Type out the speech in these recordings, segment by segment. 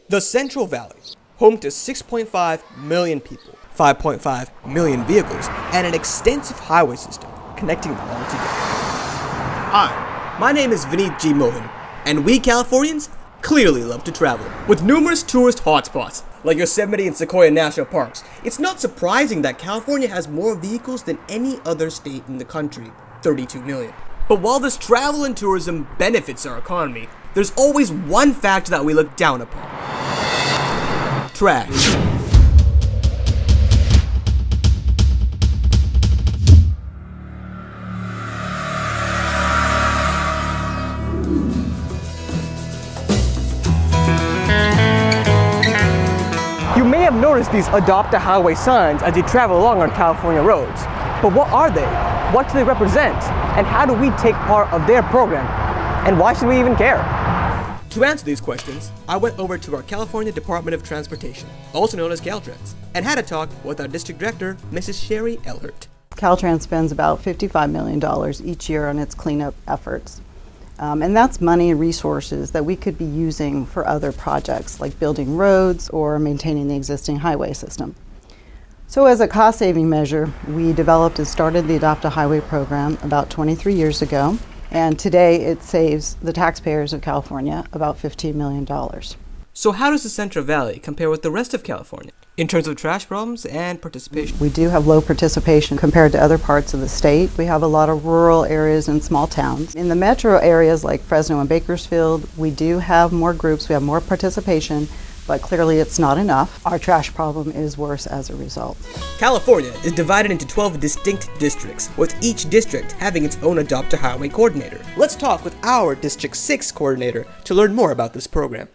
The Central Valley, home to 6.5 million people, 5.5 million vehicles, and an extensive highway system connecting them all together. Hi, my name is Vineeth G. Mohan, and we Californians clearly love to travel. With numerous tourist hotspots, like Yosemite and Sequoia National Parks, it's not surprising that California has more vehicles than any other state in the country, 32 million. But while this travel and tourism benefits our economy, there's always one factor that we look down upon. Trash. You may have noticed these Adopt a Highway signs as you travel along on California roads. But what are they? What do they represent? And how do we take part of their program? And why should we even care? To answer these questions, I went over to our California Department of Transportation, also known as Caltrans, and had a talk with our district director, Mrs. Sharri Ehlert. Caltrans spends about $55 million each year on its cleanup efforts. And that's money and resources that we could be using for other projects like building roads or maintaining the existing highway system. So as a cost-saving measure, we developed and started the Adopt a Highway program about 23 years ago. And today it saves the taxpayers of California about $15 million. So how does the Central Valley compare with the rest of California in terms of trash problems and participation? We do have low participation compared to other parts of the state. We have a lot of rural areas and small towns. In the metro areas like Fresno and Bakersfield, we do have more groups, we have more participation, but clearly it's not enough. Our trash problem is worse as a result. California is divided into 12 distinct districts, with each district having its own Adopt a Highway coordinator. Let's talk with our District 6 coordinator to learn more about this program.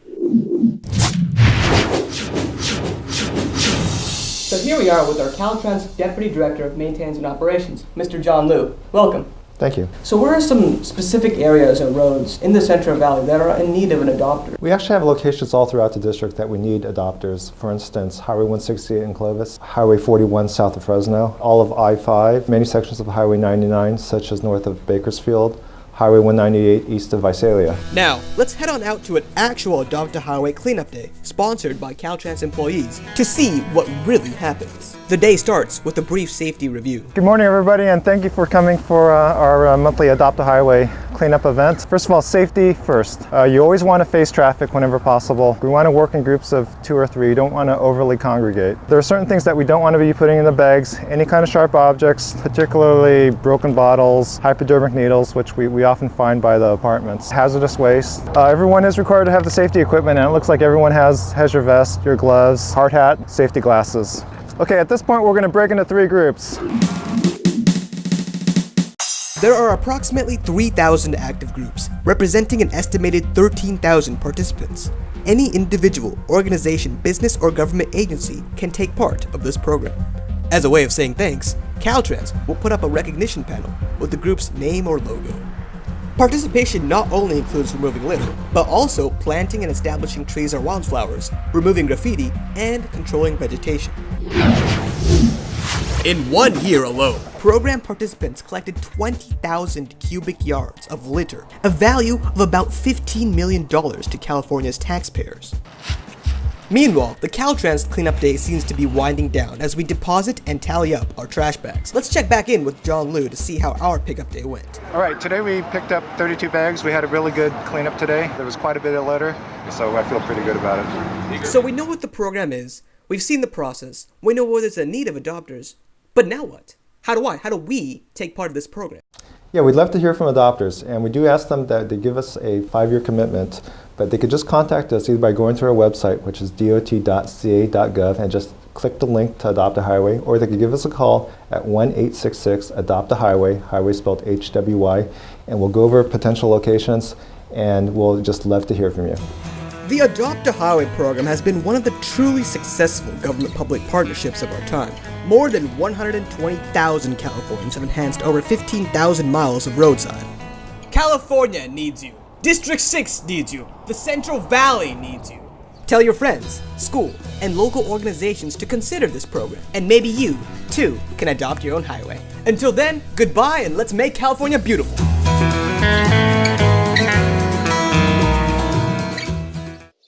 So here we are with our Caltrans Deputy Director of Maintenance and Operations, Mr. John Liu. Welcome. Thank you. So where are some specific areas or roads in the Central Valley that are in need of an adopter? We actually have locations all throughout the district that we need adopters. For instance, Highway 168 in Clovis, Highway 41 south of Fresno, all of I-5, many sections of Highway 99 such as north of Bakersfield, Highway 198 east of Visalia. Now, let's head on out to an actual Adopt a Highway cleanup day, sponsored by Caltrans employees, to see what really happens. The day starts with a brief safety review. Good morning everybody, and thank you for coming for our monthly Adopt a Highway cleanup event. First of all, safety first. You always want to face traffic whenever possible. We want to work in groups of 2 or 3. You don't want to overly congregate. There are certain things that we don't want to be putting in the bags. Any kind of sharp objects, particularly broken bottles, hypodermic needles, which we often find by the apartments. Hazardous waste. Everyone is required to have the safety equipment, and it looks like everyone has your vest, your gloves, hard hat, safety glasses. Okay, at this point we're going to break into 3 groups. There are approximately 3,000 active groups, representing an estimated 13,000 participants. Any individual, organization, business, or government agency can take part of this program. As a way of saying thanks, Caltrans will put up a recognition panel with the group's name or logo. Participation not only includes removing litter, but also planting and establishing trees or wildflowers, removing graffiti, and controlling vegetation. In 1 year alone, program participants collected 20,000 cubic yards of litter, a value of about $15 million to California's taxpayers. Meanwhile, the Caltrans cleanup day seems to be winding down as we deposit and tally up our trash bags. Let's check back in with John Liu to see how our pickup day went. All right, today we picked up 32 bags. We had a really good cleanup today. There was quite a bit of litter, so I feel pretty good about it. So we know what the program is, we've seen the process, we know where there's a need of adopters, but now what? How do we take part of this program? Yeah, we'd love to hear from adopters, and we do ask them that they give us a 5-year commitment, but they could just contact us either by going to our website, which is dot.ca.gov, and just click the link to Adopt a Highway, or they could give us a call at 1-866-ADOPT-A-HIGHWAY, highway spelled H-W-Y, and we'll go over potential locations, and we'll just love to hear from you. The Adopt a Highway program has been one of the truly successful government-public partnerships of our time. More than 120,000 Californians have enhanced over 15,000 miles of roadside. California needs you. District 6 needs you. The Central Valley needs you. Tell your friends, school, and local organizations to consider this program, and maybe you, too, can adopt your own highway. Until then, goodbye, and let's make California beautiful.